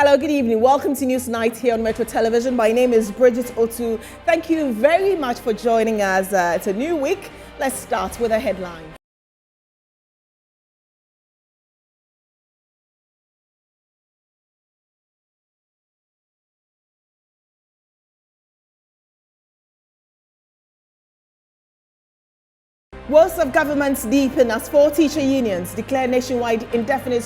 Hello, good evening. Welcome to News Night here on Metro Television. My name is Bridget Otu. Thank you very much for joining us. It's a new week. Let's start with a headline. Woes of governments deepen as 4 teacher unions declare nationwide indefinite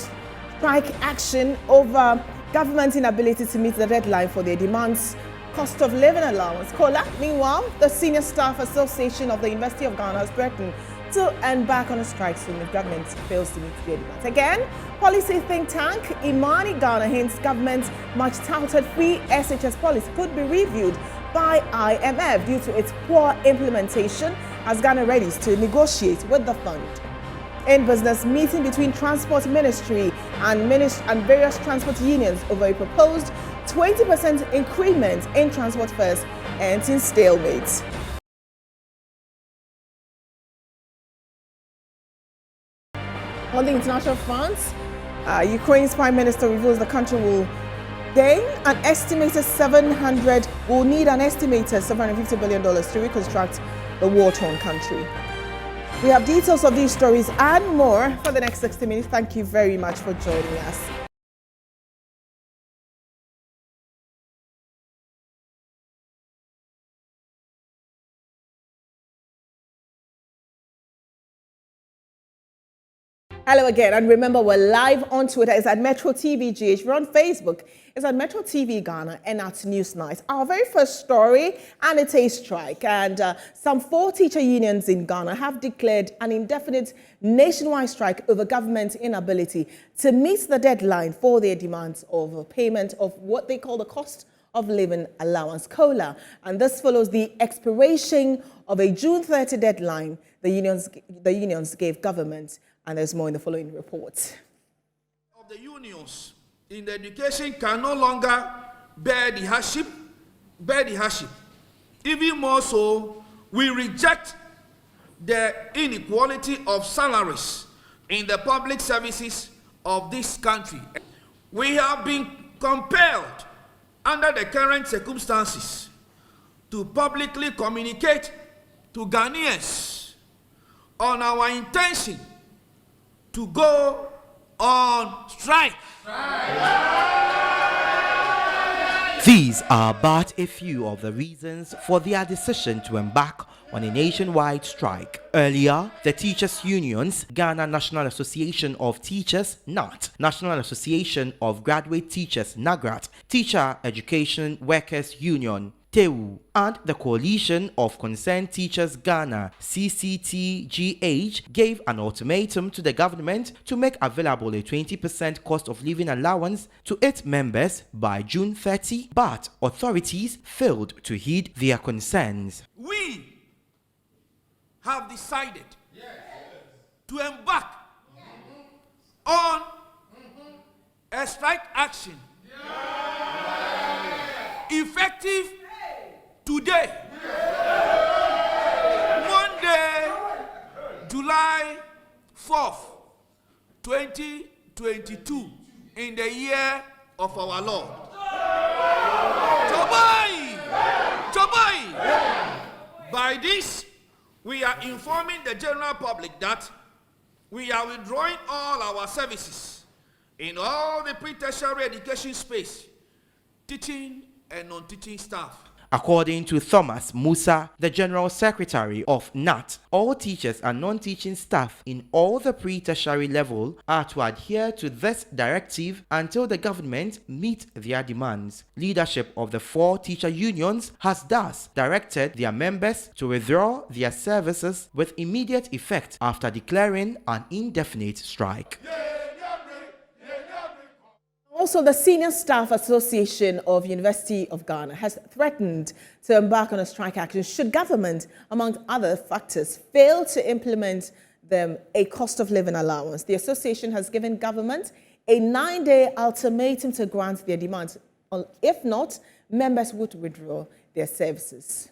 strike action over government's inability to meet the deadline for their demands. Cost of living allowance. COLA. Meanwhile, the Senior Staff Association of the University of Ghana has threatened to embark on a strike soon if government fails to meet their demands. Again, policy think tank Imani Ghana hints government's much touted free SHS policy could be reviewed by IMF due to its poor implementation as Ghana readies to negotiate with the fund. In business, meeting between Transport Ministry and various transport unions over a proposed 20% increment in transport fares ends in stalemate. On the international front, Ukraine's Prime Minister reveals the country will need an estimated $750 billion to reconstruct the war-torn country. We have details of these stories and more for the next 60 minutes. Thank you very much for joining us. Hello again, and remember we're live on Twitter. It's at Metro TV GH. We're on Facebook. It's at Metro TV Ghana and at News Night. Our very first story, and it's a strike. And some 4 teacher unions in Ghana have declared an indefinite nationwide strike over government's inability to meet the deadline for their demands of payment of what they call the cost of living allowance, COLA. And this follows the expiration of a June 30 deadline the unions gave government. And there's more in the following report. Of the unions in the education can no longer bear the hardship. Even more so, we reject the inequality of salaries in the public services of this country. We have been compelled under the current circumstances to publicly communicate to Ghanaians on our intention to go on strike. These are but a few of the reasons for their decision to embark on a nationwide strike. Earlier, the teachers' unions, Ghana National Association of Teachers, NAT, National Association of Graduate Teachers, NAGRAT, Teacher Education Workers Union, TEU, and the Coalition of Concerned Teachers Ghana, CCTGH, gave an ultimatum to the government to make available a 20% cost of living allowance to its members by June 30, but authorities failed to heed their concerns. We have decided to embark on a strike action effective today, Monday, July 4th, 2022, in the year of our Lord. Chobai! By this, we are informing the general public that we are withdrawing all our services in all the pre-tertiary education space, teaching and non-teaching staff. According to Thomas Musa, the General Secretary of NAT, all teachers and non-teaching staff in all the pre-tertiary level are to adhere to this directive until the government meet their demands. Leadership of the 4 teacher unions has thus directed their members to withdraw their services with immediate effect after declaring an indefinite strike. Also, the Senior Staff Association of University of Ghana has threatened to embark on a strike action should government, among other factors, fail to implement them a cost of living allowance. The association has given government a 9-day ultimatum to grant their demands. If not, members would withdraw their services.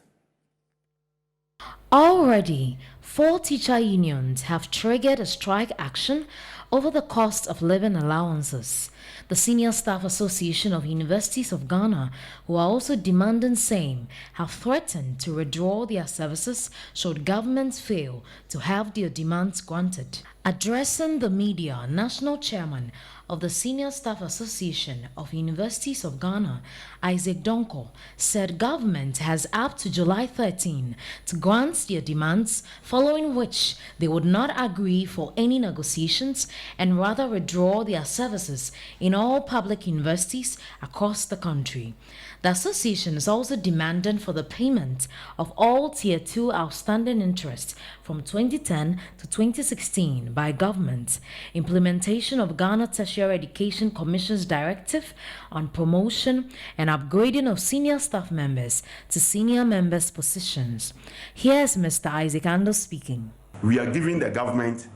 Already, 4 teacher unions have triggered a strike action over the cost of living allowances. The Senior Staff Association of Universities of Ghana, who are also demanding same, have threatened to withdraw their services should governments fail to have their demands granted. Addressing the media, National Chairman of the Senior Staff Association of Universities of Ghana, Isaac Donko, said government has up to July 13 to grant their demands, following which they would not agree for any negotiations and rather withdraw their services in all public universities across the country. The association is also demanding for the payment of all Tier 2 outstanding interest from 2010 to 2016 by government, implementation of Ghana Tertiary Education Commission's directive on promotion and upgrading of senior staff members to senior members' positions. Here's Mr. Isaac Ando speaking. We are giving the government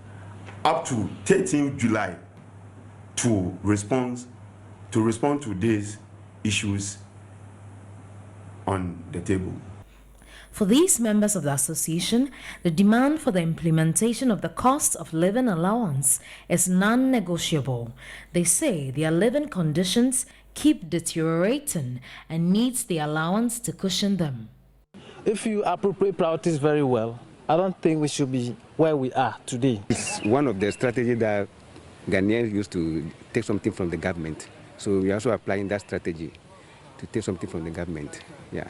up to 13th July to respond to these issues on the table. For these members of the association, the demand for the implementation of the cost of living allowance is non-negotiable. They say their living conditions keep deteriorating and needs the allowance to cushion them. If you appropriate priorities very well, I don't think we should be where we are today. It's one of the strategies that Ghanaians used to take something from the government. So we are also applying that strategy to take something from the government. Yeah.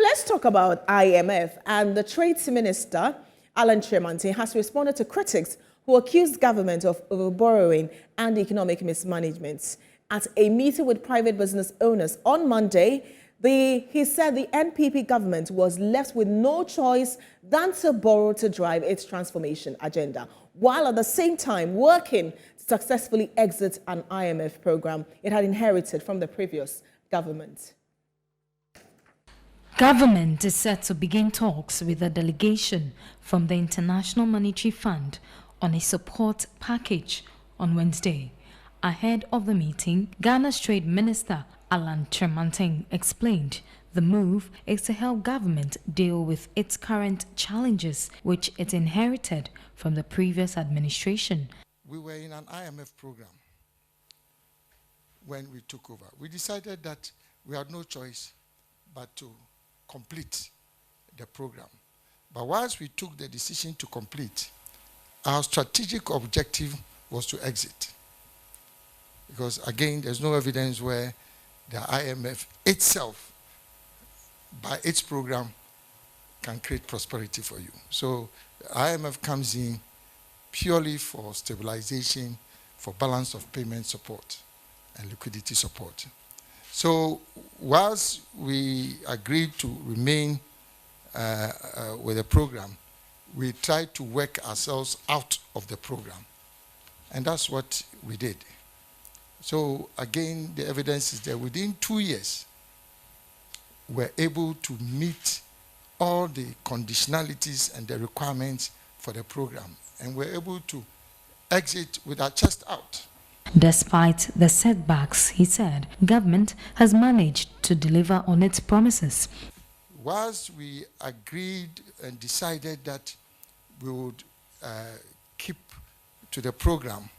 Let's talk about IMF. And the Trade Minister, Alan Tremonti, has responded to critics who accused government of overborrowing and economic mismanagement. At a meeting with private business owners on Monday, he said the NPP government was left with no choice than to borrow to drive its transformation agenda, while at the same time working to successfully exit an IMF program it had inherited from the previous government. Government is set to begin talks with a delegation from the International Monetary Fund on a support package on Wednesday. Ahead of the meeting, Ghana's Trade Minister Alan Tremonti explained the move is to help government deal with its current challenges, which it inherited from the previous administration. We were in an IMF program when we took over. We decided that we had no choice but to complete the program. But once we took the decision to complete, our strategic objective was to exit. Because again, there's no evidence where the IMF itself, by its program, can create prosperity for you. So the IMF comes in purely for stabilization, for balance of payment support and liquidity support. So whilst we agreed to remain with the program, we tried to work ourselves out of the program. And that's what we did. So again, the evidence is that within 2 years, we're able to meet all the conditionalities and the requirements for the program. And we're able to exit with our chest out. Despite the setbacks, he said, government has managed to deliver on its promises. Whilst we agreed and decided that we would keep to the program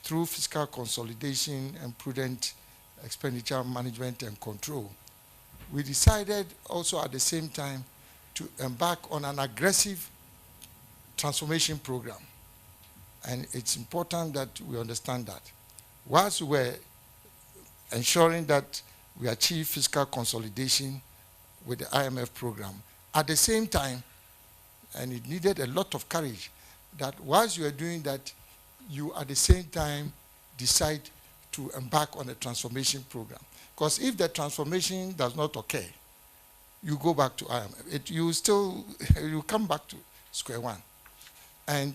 through fiscal consolidation and prudent expenditure management and control, we decided also at the same time to embark on an aggressive transformation program. And it's important that we understand that. Whilst we were ensuring that we achieve fiscal consolidation with the IMF program, at the same time, and it needed a lot of courage, that whilst you are doing that, you at the same time decide to embark on a transformation program. Because if the transformation does not occur, you go back to IMF. You come back to square one. And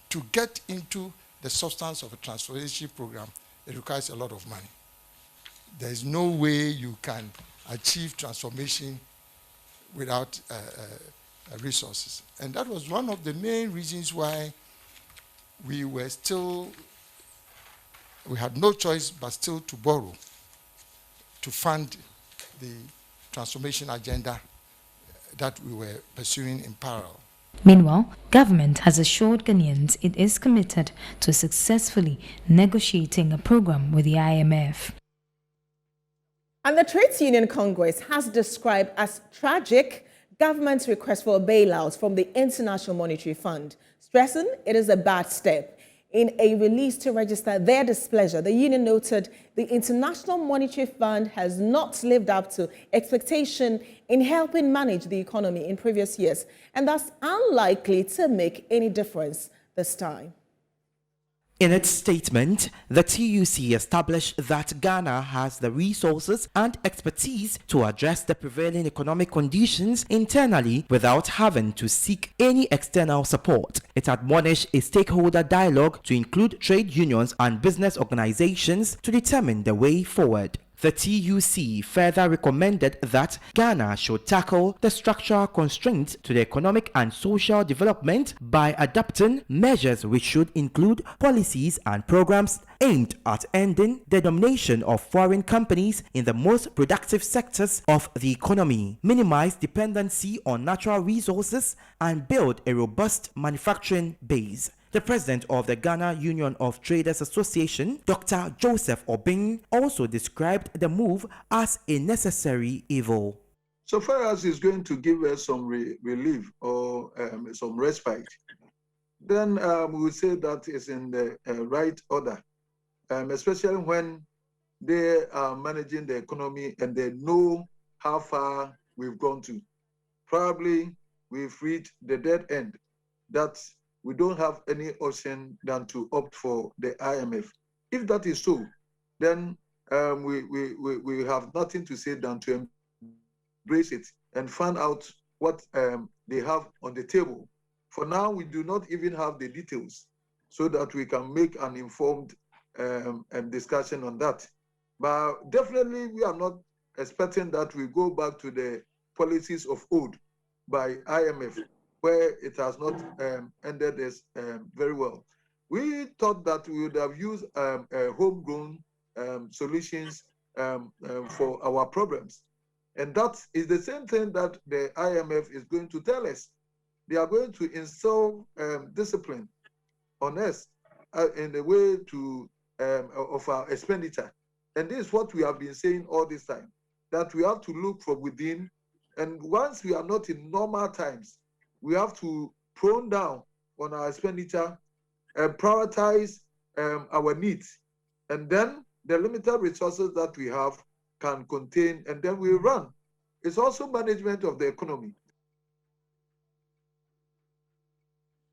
to get into the substance of a transformation program, it requires a lot of money. There is no way you can achieve transformation without resources. And that was one of the main reasons why we had no choice but still to borrow to fund the transformation agenda that we were pursuing in parallel. Meanwhile, government has assured Ghanaians it is committed to successfully negotiating a program with the IMF. And the Trades Union Congress has described as tragic government's request for a bailout from the International Monetary Fund, stressing it is a bad step. In a release to register their displeasure, the union noted the International Monetary Fund has not lived up to expectation in helping manage the economy in previous years and thus unlikely to make any difference this time. In its statement, the TUC established that Ghana has the resources and expertise to address the prevailing economic conditions internally without having to seek any external support. It admonished a stakeholder dialogue to include trade unions and business organizations to determine the way forward. The TUC further recommended that Ghana should tackle the structural constraints to the economic and social development by adopting measures which should include policies and programs aimed at ending the domination of foreign companies in the most productive sectors of the economy, minimize dependency on natural resources, and build a robust manufacturing base. The president of the Ghana Union of Traders Association, Dr. Joseph Obing, also described the move as a necessary evil. So far as it's going to give us some relief or some respite, then we will say that is in the right order, especially when they are managing the economy and they know how far we've gone to. Probably we've reached the dead end. That's we don't have any option than to opt for the IMF. If that is so, then we have nothing to say than to embrace it and find out what they have on the table. For now, we do not even have the details so that we can make an informed discussion on that. But definitely, we are not expecting that we go back to the policies of old by IMF, where it has not ended as very well. We thought that we would have used homegrown solutions for our problems. And that is the same thing that the IMF is going to tell us. They are going to instill discipline on us in the way to of our expenditure. And this is what we have been saying all this time, that we have to look from within. And once we are not in normal times, we have to prone down on our expenditure and prioritize our needs. And then the limited resources that we have can contain, and then we run. It's also management of the economy.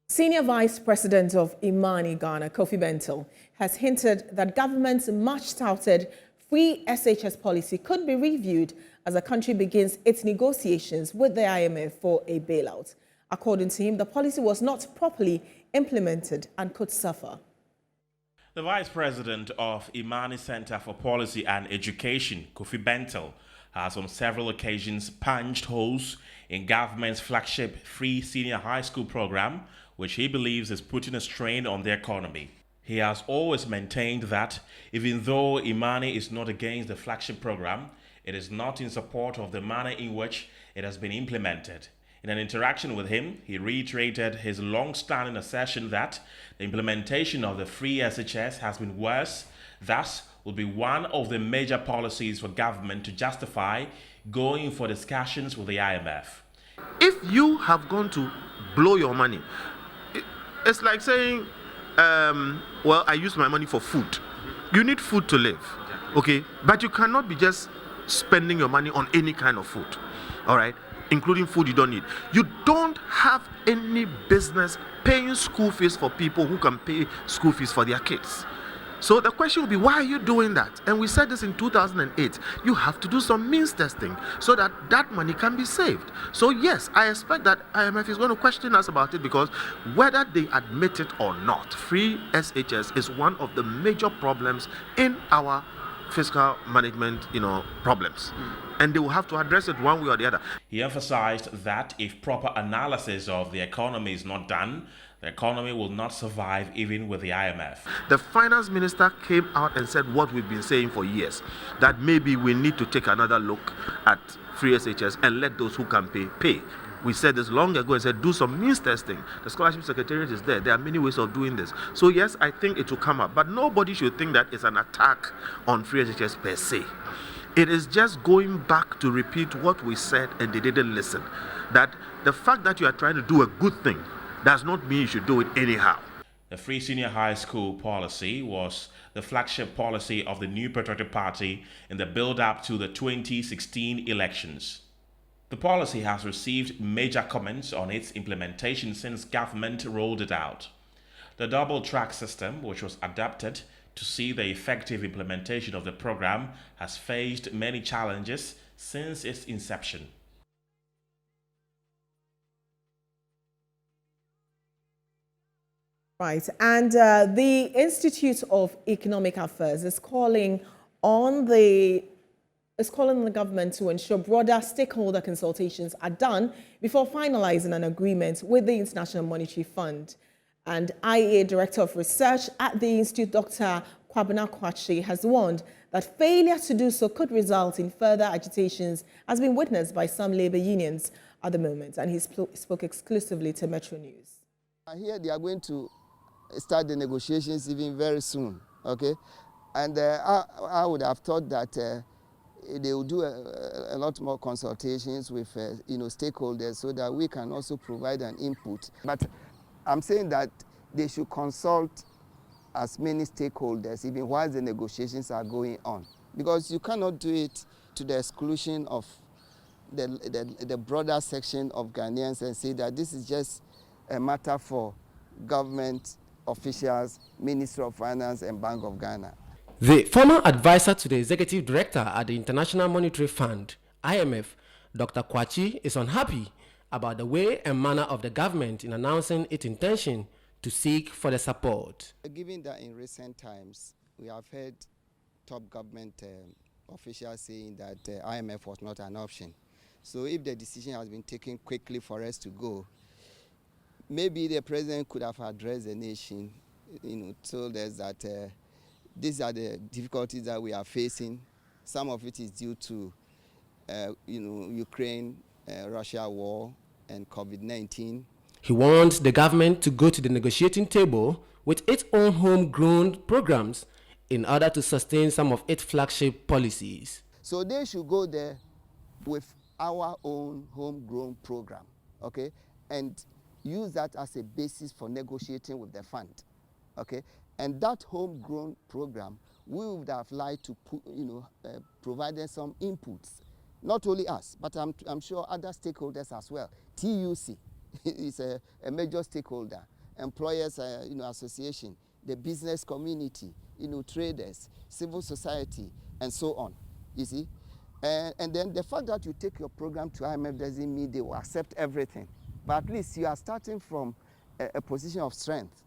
Senior Vice President of Imani Ghana, Kofi Bentil, has hinted that government's much-touted free SHS policy could be reviewed as the country begins its negotiations with the IMF for a bailout. According to him, the policy was not properly implemented and could suffer. The Vice President of Imani Center for Policy and Education, Kofi Bentil, has on several occasions punched holes in government's flagship free senior high school program, which he believes is putting a strain on the economy. He has always maintained that even though Imani is not against the flagship program, it is not in support of the manner in which it has been implemented. In an interaction with him, he reiterated his long-standing assertion that the implementation of the free SHS has been worse, thus will be one of the major policies for government to justify going for discussions with the IMF. If you have gone to blow your money, it's like saying, well, I use my money for food. You need food to live, okay? But you cannot be just spending your money on any kind of food, all right? Including food you don't need. You don't have any business paying school fees for people who can pay school fees for their kids. So the question will be, why are you doing that? And we said this in 2008. You have to do some means testing so that that money can be saved. So yes, I expect that IMF is going to question us about it, because whether they admit it or not, free SHS is one of the major problems in our fiscal management, problems. And they will have to address it one way or the other. He emphasized that if proper analysis of the economy is not done, the economy will not survive even with the IMF. The finance minister came out and said what we've been saying for years, that maybe we need to take another look at free SHS and let those who can pay. We said this long ago and said, do some means testing. The scholarship secretariat is there. There are many ways of doing this. So yes, I think it will come up. But nobody should think that it's an attack on free SHS per se. It is just going back to repeat what we said and they didn't listen. That the fact that you are trying to do a good thing does not mean you should do it anyhow. The free senior high school policy was the flagship policy of the new patriotic party in the build-up to the 2016 elections. The policy has received major comments on its implementation since government rolled it out. The double-track system, which was adapted to see the effective implementation of the program, has faced many challenges since its inception. Right, and the Institute of Economic Affairs is calling on the government to ensure broader stakeholder consultations are done before finalizing an agreement with the International Monetary Fund. And IEA Director of Research at the Institute, Dr. Kwabena Kwachi, has warned that failure to do so could result in further agitations, as been witnessed by some labor unions at the moment. And he spoke exclusively to Metro News. I hear they are going to start the negotiations even very soon, okay? And I would have thought that they will do a lot more consultations with stakeholders so that we can also provide an input. But I'm saying that they should consult as many stakeholders even while the negotiations are going on, because you cannot do it to the exclusion of the broader section of Ghanaians and say that this is just a matter for government officials, Ministry of Finance and Bank of Ghana. The former advisor to the executive director at the International Monetary Fund, IMF, Dr. Kwachi, is unhappy about the way and manner of the government in announcing its intention to seek for the support. Given that in recent times we have heard top government officials saying that IMF was not an option. So if the decision has been taken quickly for us to go, maybe the president could have addressed the nation, told us that these are the difficulties that we are facing. Some of it is due to, Ukraine, Russia war, and COVID-19. He wants the government to go to the negotiating table with its own homegrown programs in order to sustain some of its flagship policies. So they should go there with our own homegrown program, okay, and use that as a basis for negotiating with the fund, okay. And that homegrown program, we would have liked to provide them some inputs. Not only us, but I'm sure other stakeholders as well. TUC is a major stakeholder. Employers, association, the business community, traders, civil society, and so on. You see, and then the fact that you take your program to IMF doesn't mean they will accept everything. But at least you are starting from a position of strength.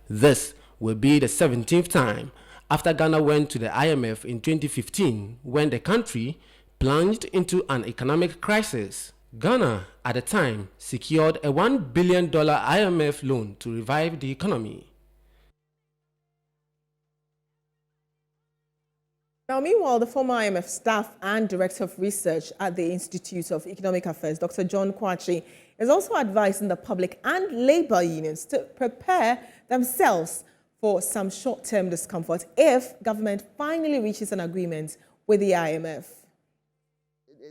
This will be the 17th time after Ghana went to the IMF in 2015 when the country plunged into an economic crisis. Ghana, at the time, secured a $1 billion IMF loan to revive the economy. Now, meanwhile, the former IMF staff and Director of Research at the Institute of Economic Affairs, Dr. John Kwachi, is also advising the public and labor unions to prepare themselves for some short-term discomfort if government finally reaches an agreement with the IMF.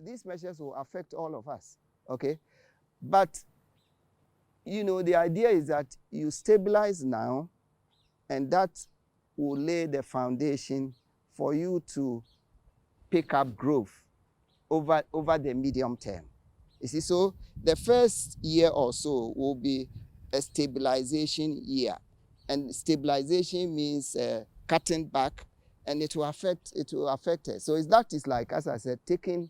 These measures will affect all of us, okay? But, the idea is that you stabilize now, and that will lay the foundation for you to pick up growth over the medium term. You see, so the first year or so will be a stabilization year. And stabilization means cutting back, and it will affect us. So that is like, as I said, taking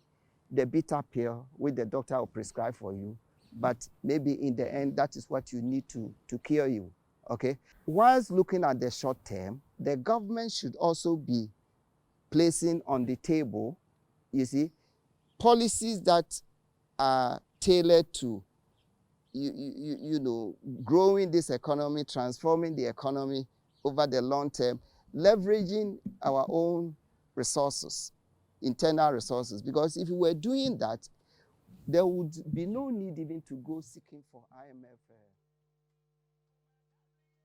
the bitter pill which the doctor will prescribe for you, but maybe in the end, that is what you need to cure you, okay? Whilst looking at the short term, the government should also be placing on the table, you see, policies that are tailored to, growing this economy, transforming the economy over the long term, leveraging our own resources, internal resources. Because if we were doing that, there would be no need even to go seeking for IMF.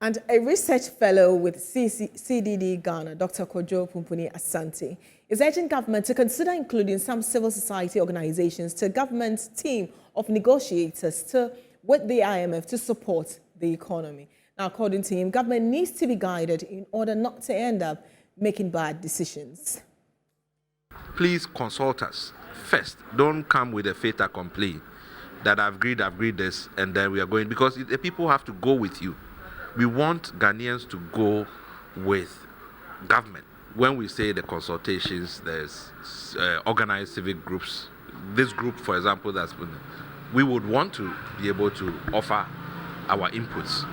And a research fellow with CDD Ghana, Dr. Kojo Pumpuni Asante, is urging government to consider including some civil society organizations to government's team of negotiators with the IMF to support the economy. Now, according to him, government needs to be guided in order not to end up making bad decisions. Please consult us first. Don't come with a fait accompli that I've agreed this and then we are going, because the people have to go with you. We want Ghanaians to go with government. When we say the consultations, there's organized civic groups. This group, for example, we would want to be able to offer our inputs,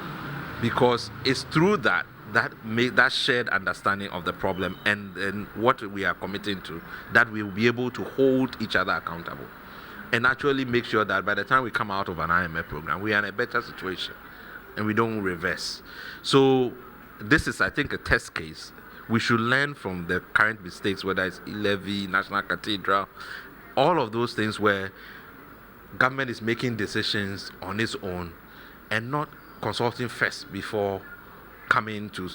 because it's through that shared understanding of the problem and what we are committing to, that we will be able to hold each other accountable and actually make sure that by the time we come out of an IMF program, we are in a better situation and we don't reverse. So this is, I think, a test case. We should learn from the current mistakes, whether it's levy, National Cathedral, all of those things where government is making decisions on its own and not consulting first before coming to,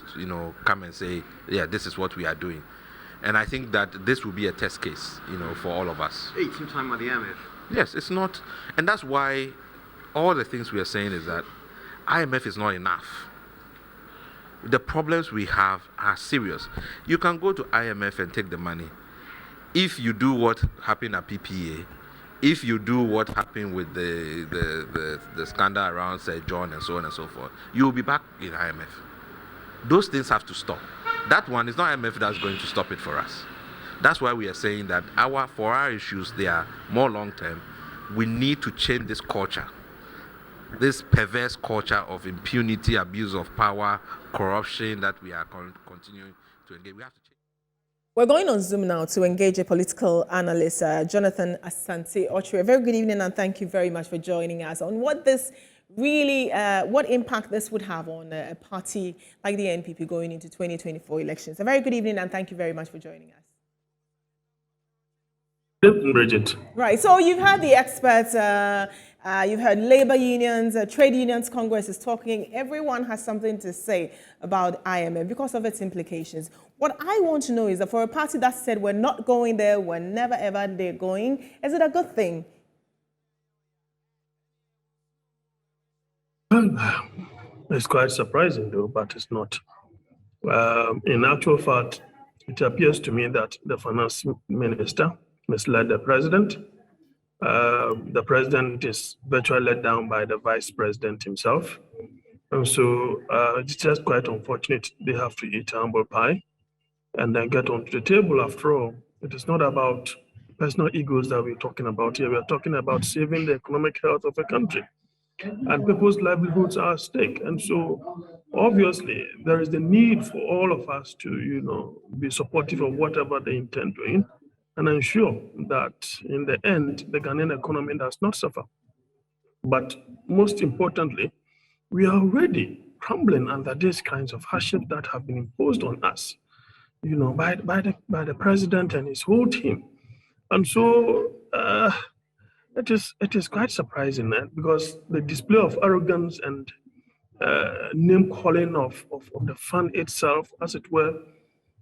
come and say, yeah, this is what we are doing. And I think that this will be a test case, for all of us. Hey, sometime at the IMF. Yes, it's not, and that's why all the things we are saying is that IMF is not enough. The problems we have are serious. You can go to IMF and take the money. If you do what happened at PPA, if you do what happened with the scandal around Sir John and so on and so forth, you will be back in IMF. Those things have to stop. That one is not IMF that's going to stop it for us. That's why we are saying that for our issues, they are more long-term. We need to change this culture, this perverse culture of impunity, abuse of power, corruption that we are continuing to engage. We have to change. We're going on Zoom now to engage a political analyst, Jonathan Asante Ochre. Very good evening, and thank you very much for joining us on what this really, what impact this would have on a party like the NPP going into 2024 elections. A very good evening, and thank you very much for joining us. Bridget. Right, so you've heard the experts, you've heard labor unions, trade unions, Congress is talking. Everyone has something to say about IMF because of its implications. What I want to know is that for a party that said we're not going there, we're never ever they're going, is it a good thing? It's quite surprising though, but it's not. In actual fact, it appears to me that the finance minister misled the president. The president is virtually let down by the vice president himself. And so it's just quite unfortunate they have to eat humble pie and then get onto the table. After all, it is not about personal egos that we're talking about here. We're talking about saving the economic health of a country. And people's livelihoods are at stake. And so obviously there is the need for all of us to, be supportive of whatever they intend doing and ensure that in the end, the Ghanaian economy does not suffer. But most importantly, we are already crumbling under these kinds of hardships that have been imposed on us, by the president and his whole team. And so it is quite surprising because the display of arrogance and name calling of the fund itself, as it were,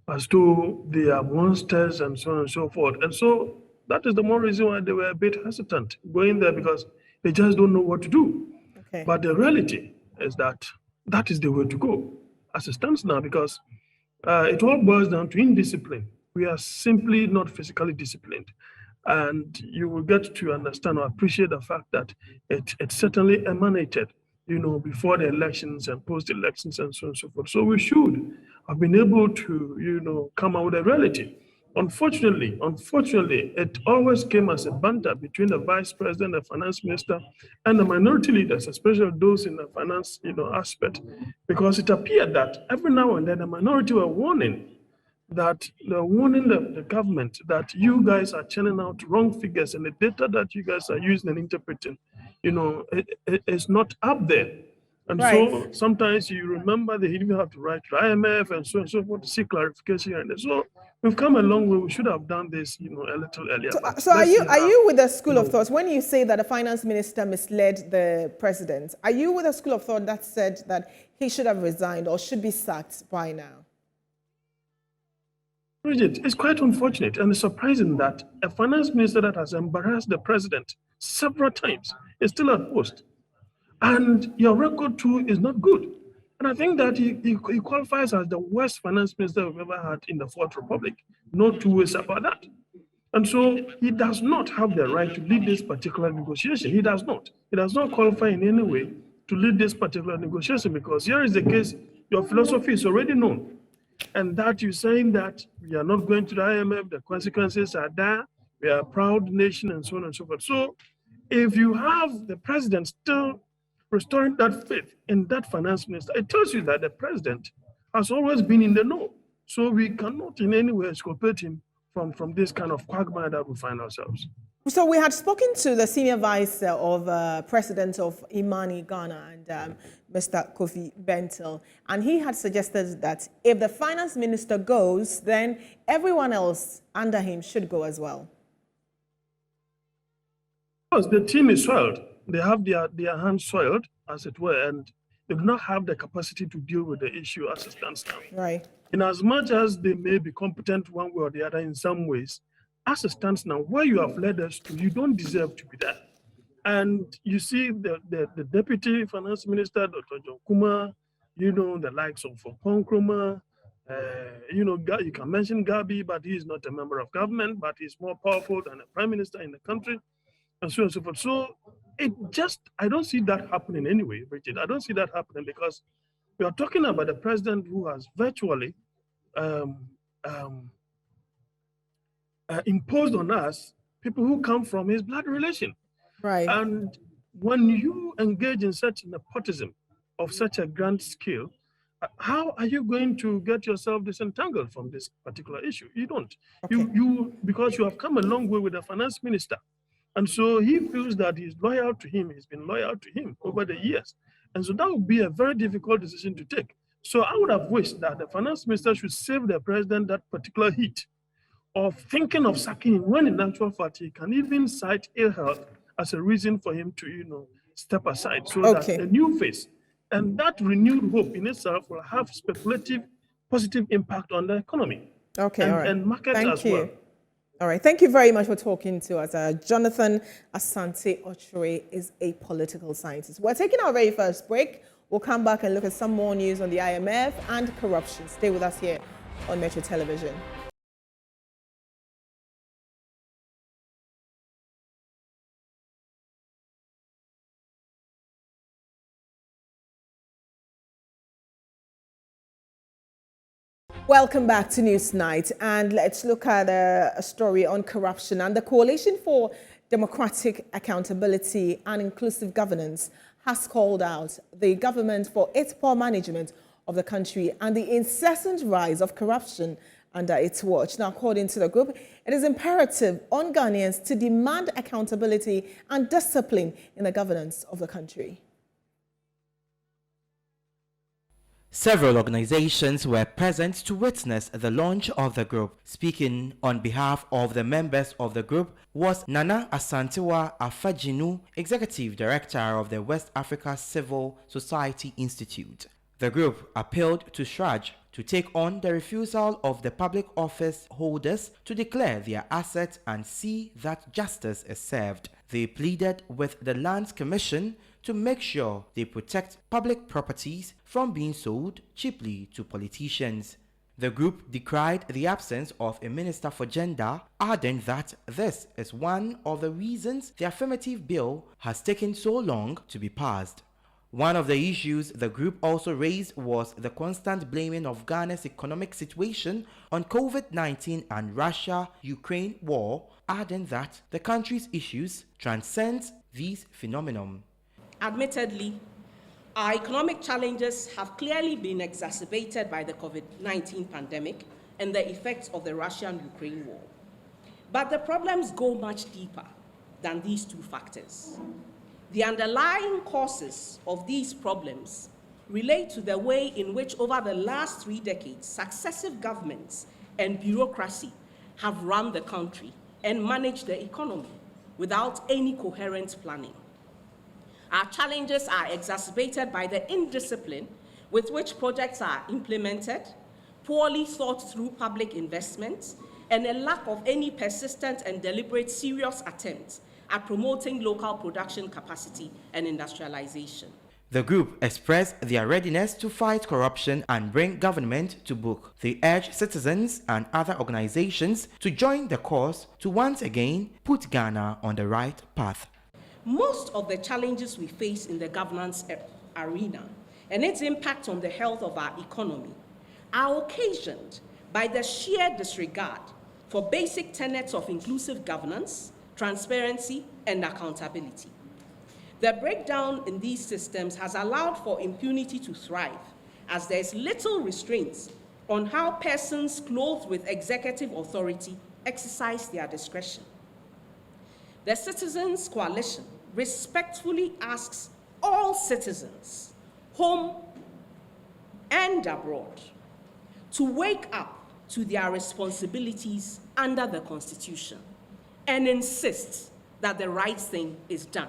as though they are monsters and so on and so forth. And so that is the more reason why they were a bit hesitant going there, because they just don't know what to do. Okay. But the reality is that is the way to go as it stands now, because it all boils down to indiscipline. We are simply not physically disciplined. And you will get to understand or appreciate the fact that it certainly emanated, before the elections and post-elections and so on and so forth. So we should have been able to, come out with a reality. Unfortunately, it always came as a banter between the vice president, the finance minister, and the minority leaders, especially those in the finance, aspect, because it appeared that every now and then the minority were warning the government that you guys are churning out wrong figures, and the data that you guys are using and interpreting, it's not up there. And Right. so sometimes you remember they even have to write to IMF and so forth to seek clarification. And so we've come a long way. We should have done this, a little earlier. But So are let's see you with the school how of thought when you say that the finance minister misled the president? Are you with a school of thought that said that he should have resigned or should be sacked by now? Bridget, it's quite unfortunate and surprising that a finance minister that has embarrassed the president several times is still at post. And your record too is not good. And I think that he qualifies as the worst finance minister we've ever had in the Fourth Republic. No two ways about that. And so he does not have the right to lead this particular negotiation. He does not. He does not qualify in any way to lead this particular negotiation because here is the case, your philosophy is already known. And that you're saying that we are not going to the IMF, the consequences are there, we are a proud nation and so on and so forth. So if you have the president still restoring that faith in that finance minister, it tells you that the president has always been in the know. So we cannot in any way exculpate him from this kind of quagmire that we find ourselves. So we had spoken to the senior vice of president of Imani Ghana and Mr. Kofi Bentil, and he had suggested that if the finance minister goes, then everyone else under him should go as well. Because the team is soiled. They have their hands soiled, as it were, and they do not have the capacity to deal with the issue as it stands now. Right. In as much as they may be competent one way or the other in some ways, as it stands now, where you have led us to, you don't deserve to be there. And you see the deputy finance minister, Dr. John Kuma, the likes of Nkrumah, you can mention Gabi, but he is not a member of government, but he's more powerful than a prime minister in the country, and so on and so forth. So I don't see that happening anyway, Richard. I don't see that happening because we are talking about a president who has virtually imposed on us people who come from his blood relation. Right. And when you engage in such nepotism of such a grand scale, how are you going to get yourself disentangled from this particular issue? You don't. Okay. Because you have come a long way with the finance minister. And so he feels that he's loyal to him. He's been loyal to him over the years. And so that would be a very difficult decision to take. So I would have wished that the finance minister should save the president that particular heat of thinking of sacking him when in actual fact he can even cite ill health as a reason for him to, step aside so that a new face and that renewed hope in itself will have speculative positive impact on the economy. Okay, and, all right. And markets as well. All right, thank you very much for talking to us. Jonathan Asante Ochre is a political scientist. We're taking our very first break. We'll come back and look at some more news on the IMF and corruption. Stay with us here on Metro Television. Welcome back to News Night, and let's look at a story on corruption. And the Coalition for Democratic Accountability and Inclusive Governance has called out the government for its poor management of the country and the incessant rise of corruption under its watch. Now, according to the group, it is imperative on Ghanaians to demand accountability and discipline in the governance of the country. Several organizations were present to witness the launch of the group. Speaking on behalf of the members of the group was Nana Asantewa Afajinu, Executive Director of the West Africa Civil Society Institute. The group appealed to SHRAJ to take on the refusal of the public office holders to declare their assets and see that justice is served. They pleaded with the Lands Commission to make sure they protect public properties from being sold cheaply to politicians. The group decried the absence of a Minister for Gender, adding that this is one of the reasons the affirmative bill has taken so long to be passed. One of the issues the group also raised was the constant blaming of Ghana's economic situation on COVID-19 and Russia-Ukraine war, adding that the country's issues transcend these phenomena. Admittedly, our economic challenges have clearly been exacerbated by the COVID-19 pandemic and the effects of the Russia-Ukraine war. But the problems go much deeper than these two factors. The underlying causes of these problems relate to the way in which over the last 3 decades, successive governments and bureaucracy have run the country and managed the economy without any coherent planning. Our challenges are exacerbated by the indiscipline with which projects are implemented, poorly thought through public investments, and a lack of any persistent and deliberate serious attempts at promoting local production capacity and industrialization. The group expressed their readiness to fight corruption and bring government to book. They urge citizens and other organizations to join the cause to once again put Ghana on the right path. Most of the challenges we face in the governance arena and its impact on the health of our economy are occasioned by the sheer disregard for basic tenets of inclusive governance, transparency, and accountability. The breakdown in these systems has allowed for impunity to thrive, as there is little restraints on how persons clothed with executive authority exercise their discretion. The Citizens Coalition respectfully asks all citizens, home and abroad, to wake up to their responsibilities under the Constitution and insist that the right thing is done.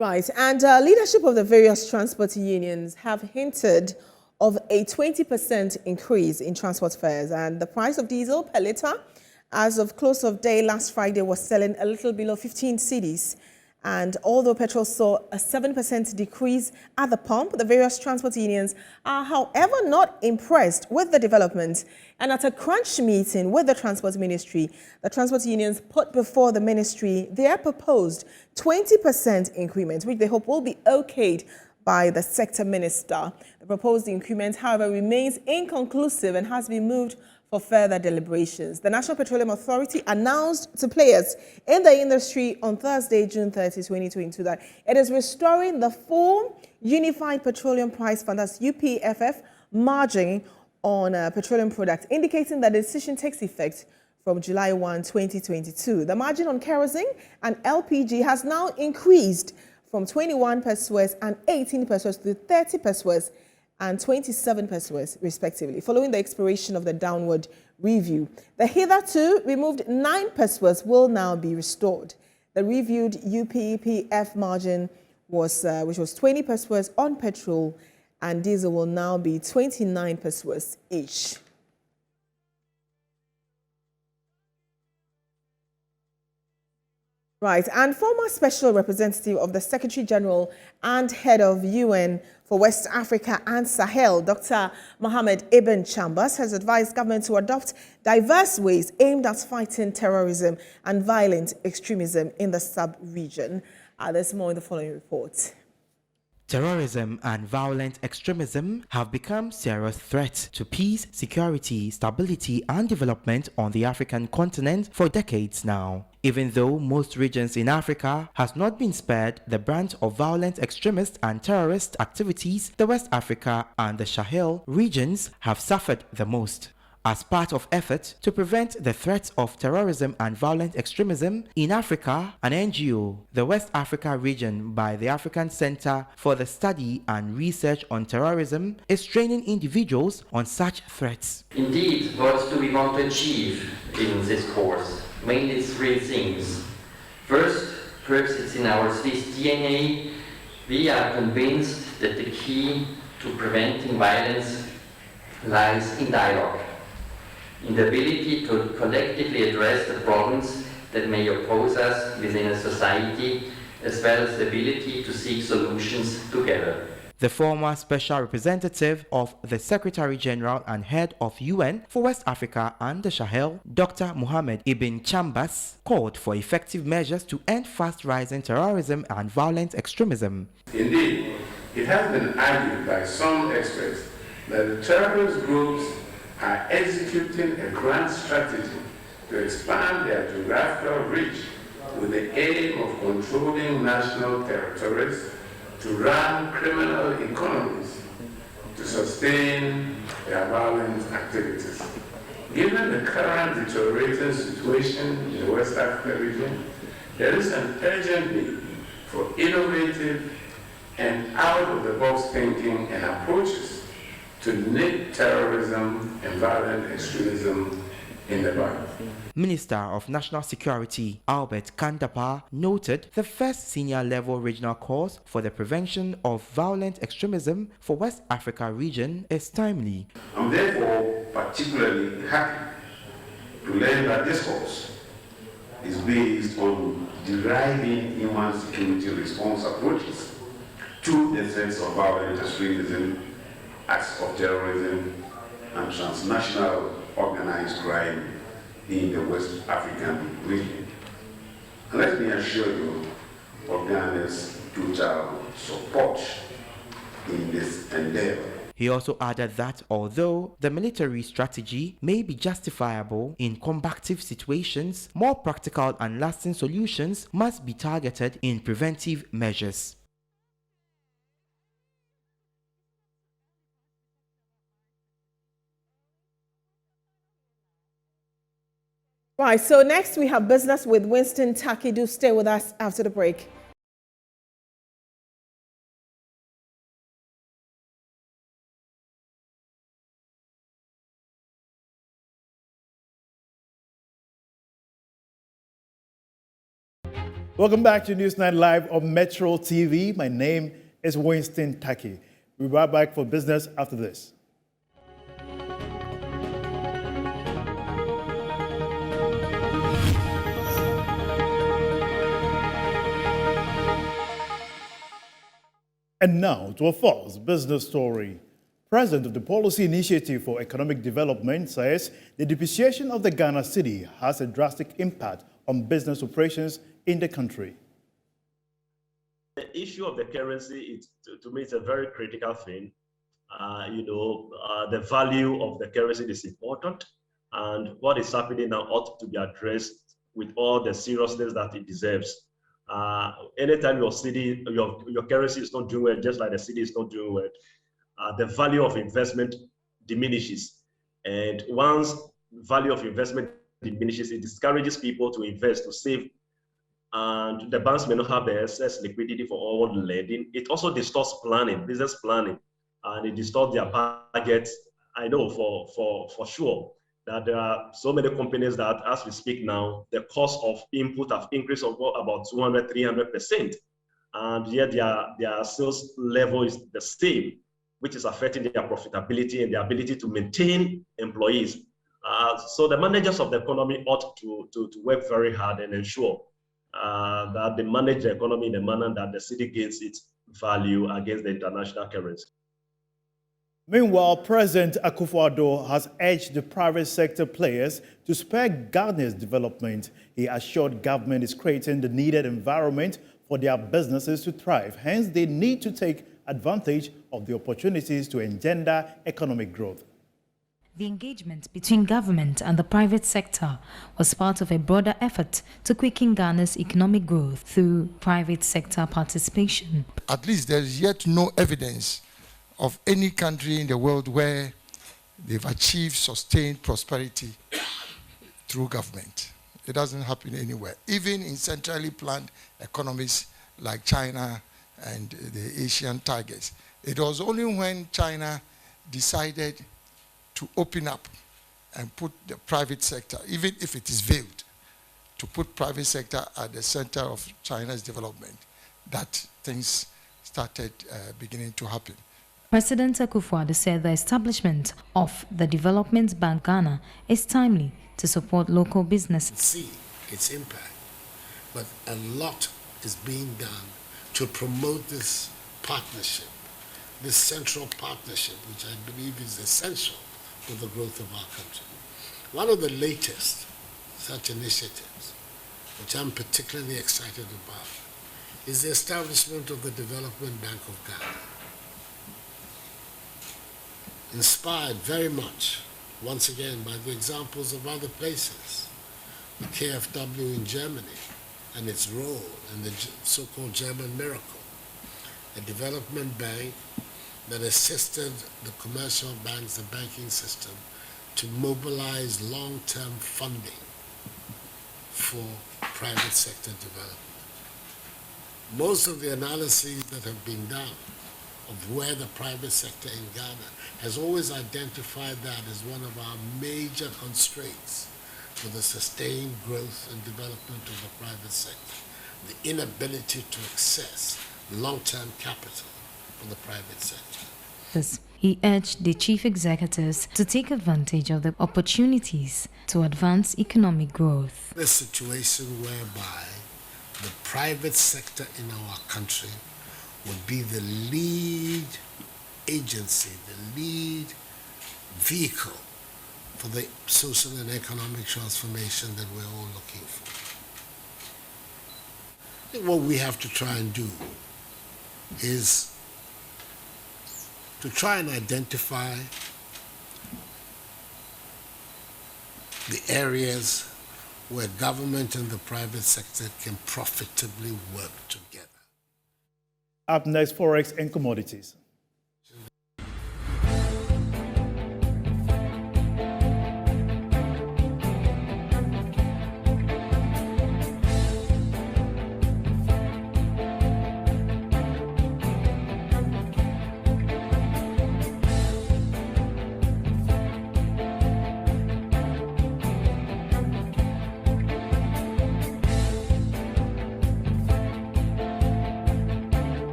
Right, and leadership of the various transport unions have hinted of a 20% increase in transport fares, and the price of diesel per litre as of close of day last Friday was selling a little below 15 cedis. And although petrol saw a 7% decrease at the pump, the various transport unions are, however, not impressed with the development. And at a crunch meeting with the Transport Ministry, the transport unions put before the ministry their proposed 20% increment, which they hope will be okayed by the sector minister. The proposed increment, however, remains inconclusive and has been moved for further deliberations. The National Petroleum Authority announced to players in the industry on Thursday, June 30, 2022, that it is restoring the full Unified Petroleum Price Fund, that's UPFF, margin on petroleum products, indicating that the decision takes effect from July 1, 2022. The margin on kerosene and LPG has now increased from 21 pesos and 18 pesos to 30 pesos and 27 pesos, respectively, following the expiration of the downward review. The hitherto removed 9 pesos will now be restored. The reviewed UPPF margin was, which was 20 pesos on petrol and diesel, will now be 29 pesos each. Right, and former special representative of the Secretary General and head of UN for West Africa and Sahel, Dr. Mohammed Ibn Chambers, has advised government to adopt diverse ways aimed at fighting terrorism and violent extremism in the sub-region. There's more in the following report. Terrorism and violent extremism have become serious threats to peace, security, stability, and development on the African continent for decades now. Even though most regions in Africa has not been spared the brunt of violent extremist and terrorist activities, the West Africa and the Sahel regions have suffered the most. As part of efforts to prevent the threats of terrorism and violent extremism in Africa, an NGO, the West Africa region by the African Center for the Study and Research on Terrorism, is training individuals on such threats. Indeed, what do we want to achieve in this course? Mainly 3 things. First, perhaps it's in our Swiss DNA, we are convinced that the key to preventing violence lies in dialogue, in the ability to collectively address the problems that may oppose us within a society, as well as the ability to seek solutions together. The former special representative of the Secretary General and head of UN for West Africa and the Sahel, Dr. Mohammed Ibn Chambers, called for effective measures to end fast-rising terrorism and violent extremism. Indeed, it has been argued by some experts that the terrorist groups are executing a grand strategy to expand their geographical reach with the aim of controlling national territories, to run criminal economies, to sustain their violent activities. Given the current deteriorating situation in the West Africa region, there is an urgent need for innovative and out-of-the-box thinking and approaches to nip terrorism and violent extremism in the bud. Minister of National Security Albert Kandapa noted the first senior-level regional course for the prevention of violent extremism for West Africa region is timely. I'm therefore particularly happy to learn that this course is based on deriving human security response approaches to the threats of violent extremism, acts of terrorism, and transnational organized crime in the West African region. And let me assure you of Ghana's total support in this endeavor. He also added that although the military strategy may be justifiable in combative situations, more practical and lasting solutions must be targeted in preventive measures. Right, so next we have business with Winston Taki. Do stay with us after the break. Welcome back to Newsnight Live on Metro TV. My name is Winston Taki. We'll be right back for business after this. And now to a false business story. President of the Policy Initiative for Economic Development says the depreciation of the Ghana cedi has a drastic impact on business operations in the country. The issue of the currency, to me, it's a very critical thing. The value of the currency is important, and what is happening now ought to be addressed with all the seriousness that it deserves. Anytime your cedi, your currency is not doing well, just like the cedi is not doing well, the value of investment diminishes. And once value of investment diminishes, it discourages people to invest, to save, and the banks may not have the excess liquidity for all the lending. It also distorts planning, business planning, and it distorts their targets. I know for sure that there are so many companies that, as we speak now, the cost of input have increased of about 200, 300%. And yet their sales level is the same, which is affecting their profitability and their ability to maintain employees. So the managers of the economy ought to work very hard and ensure that they manage the economy in a manner that the cedi gains its value against the international currency. Meanwhile, President Akufo-Addo has urged the private sector players to spur Ghana's development. He assured government is creating the needed environment for their businesses to thrive. Hence, they need to take advantage of the opportunities to engender economic growth. The engagement between government and the private sector was part of a broader effort to quicken Ghana's economic growth through private sector participation. At least there is yet no evidence of any country in the world where they've achieved sustained prosperity through government. It doesn't happen anywhere. Even in centrally planned economies like China and the Asian tigers. It was only when China decided to open up and put the private sector, even if it is veiled, to put private sector at the center of China's development, that things started beginning to happen. President Akufo-Addo said the establishment of the Development Bank Ghana is timely to support local businesses. See its impact, but a lot is being done to promote this partnership, this central partnership, which I believe is essential for the growth of our country. One of the latest such initiatives, which I'm particularly excited about, is the establishment of the Development Bank of Ghana. Inspired very much, once again, by the examples of other places, the KfW in Germany and its role in the so-called German miracle, a development bank that assisted the commercial banks, the banking system, to mobilize long-term funding for private sector development. Most of the analyses that have been done of where the private sector in Ghana has always identified that as one of our major constraints for the sustained growth and development of the private sector, the inability to access long-term capital for the private sector. He urged the chief executives to take advantage of the opportunities to advance economic growth. A situation whereby the private sector in our country would be the lead agency, the lead vehicle for the social and economic transformation that we're all looking for. I think what we have to try and do is to try and identify the areas where government and the private sector can profitably work together. Up next, Forex and commodities.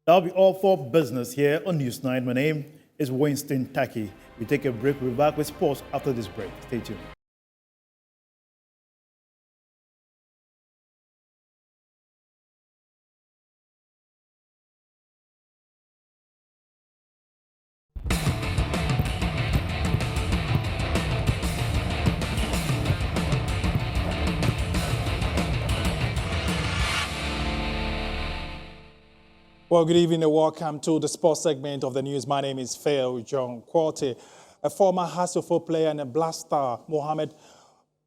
That'll be all for business here on News 9. My name is Winston Taki. We take a break. We'll be back with sports after this break. Stay tuned. Well, good evening and welcome to the sports segment of the news. My name is Phil John Quarte. A former Hasselhoff player and a Blast star, Mohamed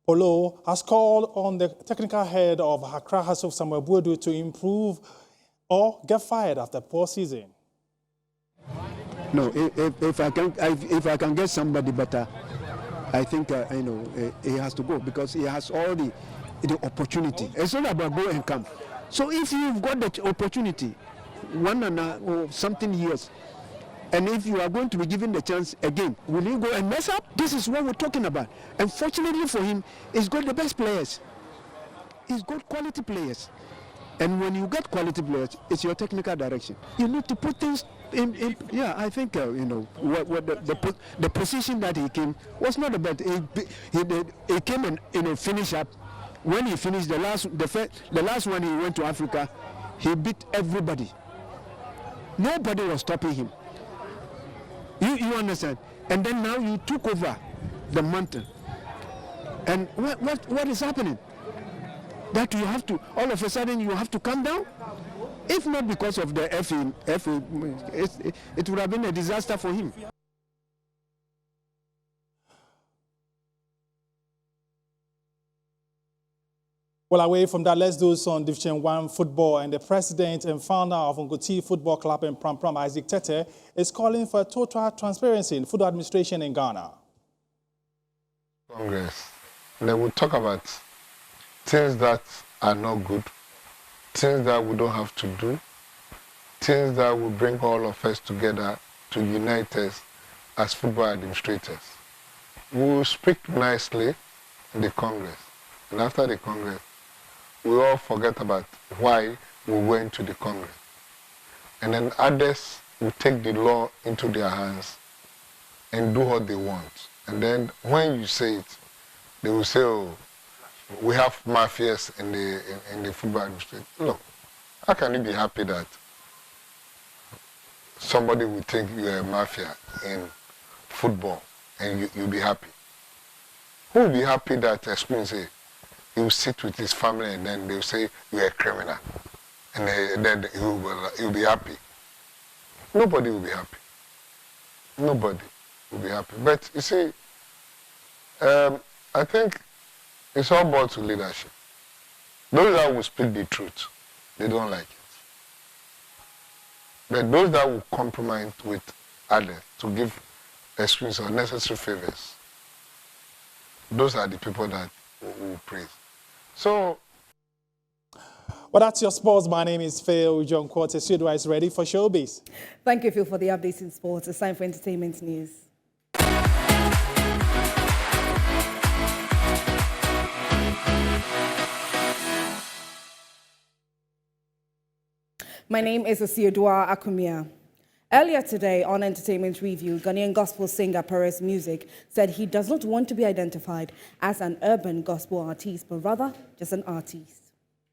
Polo, has called on the technical head of Accra Hasselhoff, Samuel Boadu, to improve or get fired after poor season. No, if I can get somebody better, I think he has to go because he has all the opportunity. It's not about go and come. So if you've got the opportunity, one or something years, and if you are going to be given the chance again, will you go and mess up? This is what we're talking about. Unfortunately for him, he's got the best players. He's got quality players. And when you get quality players, it's your technical direction. You need to put things in yeah, I think, the position that he came was not a bad. He came and finish up. When he finished the last one, he went to Africa, he beat everybody. Nobody was stopping him. You understand? And then now you took over the mountain. And what is happening? That you have to, all of a sudden you have to come down? If not because of the FA, it would have been a disaster for him. Well, away from that, let's do some Division 1 football. And the president and founder of Ngoti Football Club in Pram Pram, Isaac Tete, is calling for total transparency in football administration in Ghana. Congress, they will talk about things that are not good, things that we don't have to do, things that will bring all of us together to unite us as football administrators. We will speak nicely in the Congress, and after the Congress, we all forget about why we went to the Congress. And then others will take the law into their hands and do what they want. And then when you say it, they will say, oh, we have mafias in the football industry. Look, how can you be happy that somebody will think you're a mafia in football and you'll be happy? Who will be happy that Spoon say, he will sit with his family and then they'll say, you're a criminal. And then he'll be happy. Nobody will be happy. Nobody will be happy. But you see, I think it's all about to leadership. Those that will speak the truth, they don't like it. But those that will compromise with others to give excuse or necessary favors, those are the people that will praise. So, well, that's your sports. My name is Phil John Quarter. Sudwa is ready for showbiz. Thank you, Phil, for the updates in sports. It's time for entertainment news. My name is Osiodua Akumia. Earlier today on Entertainment Review, Ghanaian gospel singer Perez Music said he does not want to be identified as an urban gospel artist, but rather just an artist.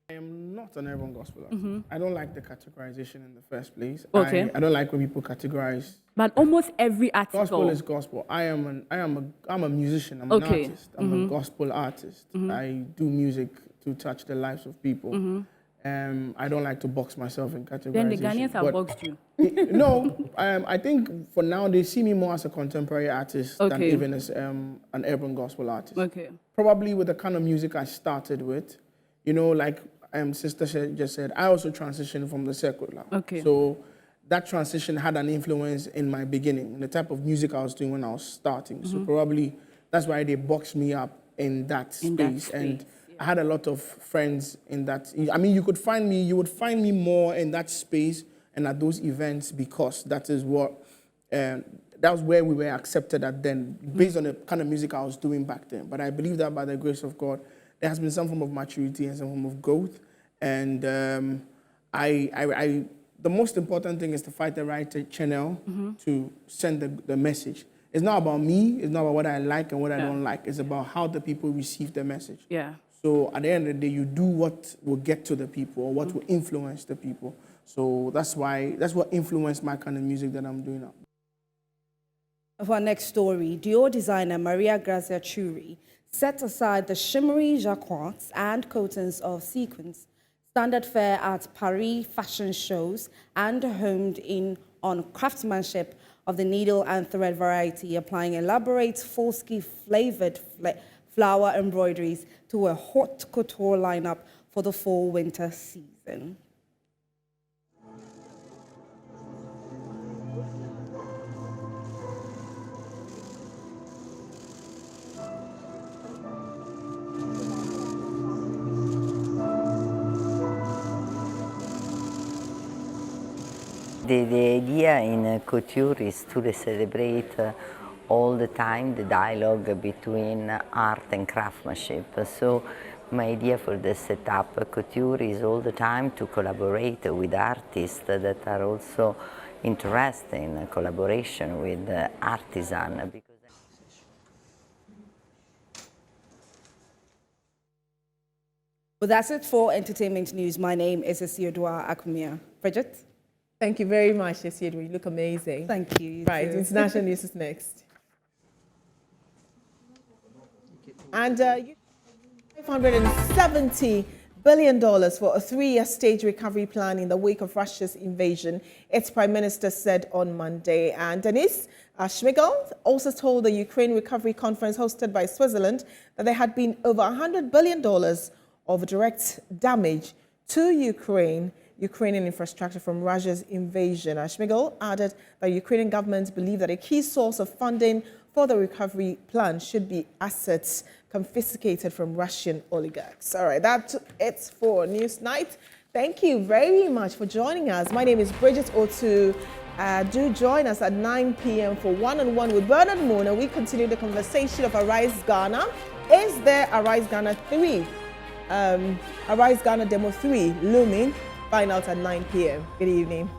I am not an urban gospel artist. I don't like the categorization in the first place. Okay. I don't like when people categorize. But almost every article. Gospel is gospel. I'm a musician. I'm an artist. I'm a gospel artist. I do music to touch the lives of people. I don't like to box myself in categorization. Then the Ghanaians have boxed you. No, I think for now they see me more as a contemporary artist than even as an urban gospel artist. Okay. Probably with the kind of music I started with, you know, like Sister just said, I also transitioned from the secular. Okay. So that transition had an influence in my beginning, the type of music I was doing when I was starting. So probably that's why they boxed me up in that space. And I had a lot of friends in that. I mean, you would find me more in that space and at those events because that is what, that was where we were accepted at then, based on the kind of music I was doing back then. But I believe that by the grace of God, there has been some form of maturity and some form of growth. And the most important thing is to find the right channel to send the message. It's not about me. It's not about what I like and what I don't like. It's about how the people receive the message. Yeah. So at the end of the day, you do what will get to the people or what will influence the people. So that's what influenced my kind of music that I'm doing now. For our next story, Dior designer Maria Grazia Churi set aside the shimmery jacquards and coatings of sequins standard fare at Paris fashion shows and homed in on craftsmanship of the needle and thread variety, applying elaborate Folsky-flavored flower embroideries to a haute couture lineup for the fall-winter season. The idea in couture is to celebrate all the time the dialogue between art and craftsmanship. So my idea for the setup couture is all the time to collaborate with artists that are also interested in collaboration with artisans. Well, that's it for entertainment news. My name is Osiodua Akumia. Bridget? Thank you very much, Osiodua. You look amazing. Thank you. Right, international news is next. And $570 billion for a 3-year stage recovery plan in the wake of Russia's invasion, its prime minister said on Monday. And Denise Schmigel also told the Ukraine Recovery Conference hosted by Switzerland that there had been over $100 billion of direct damage to Ukrainian infrastructure from Russia's invasion. Schmigel added that the Ukrainian government believe that a key source of funding for the recovery plan should be assets confiscated from Russian oligarchs. All right, that's it for Newsnight. Thank you very much for joining us. My name is Bridget Otu. Do join us at 9 p.m. for One-on-One with Bernard Moon, and we continue the conversation of Arise Ghana. Is there Arise Ghana 3? Arise Ghana Demo 3 looming? Find out at 9 p.m. Good evening.